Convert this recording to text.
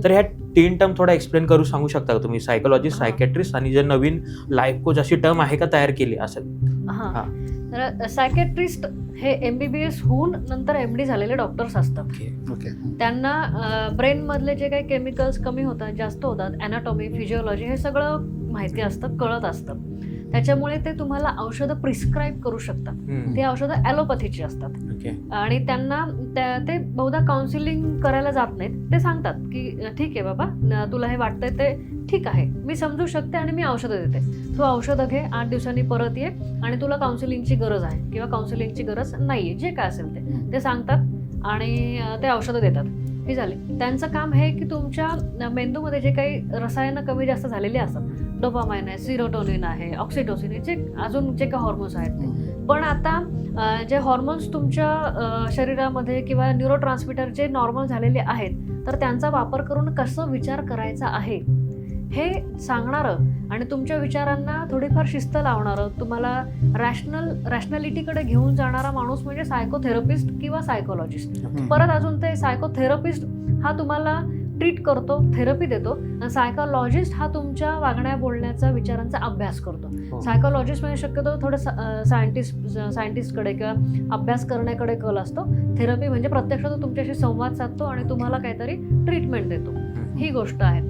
तर ह्या 3 टर्म थोडा एक्सप्लेन करू सांगू शकता का तुम्ही? सायकोलॉजिस्ट, सायकॅट्रिस्ट आणि जे नवीन लाईफ कोच अशी टर्म आहे का तयार केली असेल? हां, तर सायकॅट्रिस्ट हे MBBS होऊन नंतर MD झालेले डॉक्टर्स असतात. ओके. त्यांना ब्रेन मधले जे काही केमिकल्स कमी होतात, जास्त होतात, अॅनाटॉमी, फिजिओलॉजी हे सगळं माहिती असतं, कळत असतं. त्याच्यामुळे ते तुम्हाला औषधं प्रिस्क्राईब करू शकतात. ती औषधं ॲलोपॅथीची असतात ओके. आणि त्यांना ते बहुधा काउन्सिलिंग करायला जात नाहीत. ते सांगतात की ठीक आहे बाबा, तुला हे वाटतंय ते ठीक आहे, मी समजू शकते आणि मी औषधं देते. तू औषधं घे, 8 दिवसांनी परत ये आणि तुला काउन्सिलिंगची गरज आहे किंवा काउन्सिलिंगची गरज नाहीये, जे काय असेल ते सांगतात आणि ते औषधं देतात. ही झाली. त्यांचं काम हे की तुमच्या मेंदूमध्ये जे काही रसायनं कमी जास्त झालेली असतात, डोपामाइन आहे, सिरोटोनिन आहे, ऑक्सिटोसिन आहे, जे अजून जे काही हॉर्मोन्स आहेत ते. पण आता जे हॉर्मोन्स तुमच्या शरीरामध्ये किंवा न्यूरोट्रान्समिटर जे नॉर्मल झालेले आहेत, तर त्यांचा वापर करून कसं विचार करायचा आहे हे सांगणारं आणि तुमच्या विचारांना थोडीफार शिस्त लावणारं, तुम्हाला रॅशनॅलिटीकडे घेऊन जाणारा माणूस म्हणजे सायकोथेरपिस्ट किंवा सायकोलॉजिस्ट. परत अजून ते सायकोथेरपिस्ट हा तुम्हाला ट्रीट करतो, थेरपी देतो, आणि सायकोलॉजिस्ट हा तुमच्या वागण्या बोलण्याचा विचारांचा अभ्यास करतो. सायकोलॉजिस्ट म्हणजे शक्यतो थोडं सायंटिस्टकडे किंवा अभ्यास करण्याकडे कल असतो. थेरपी म्हणजे प्रत्यक्ष तो तुमच्याशी संवाद साधतो आणि तुम्हाला काहीतरी ट्रीटमेंट देतो. ही गोष्ट आहे.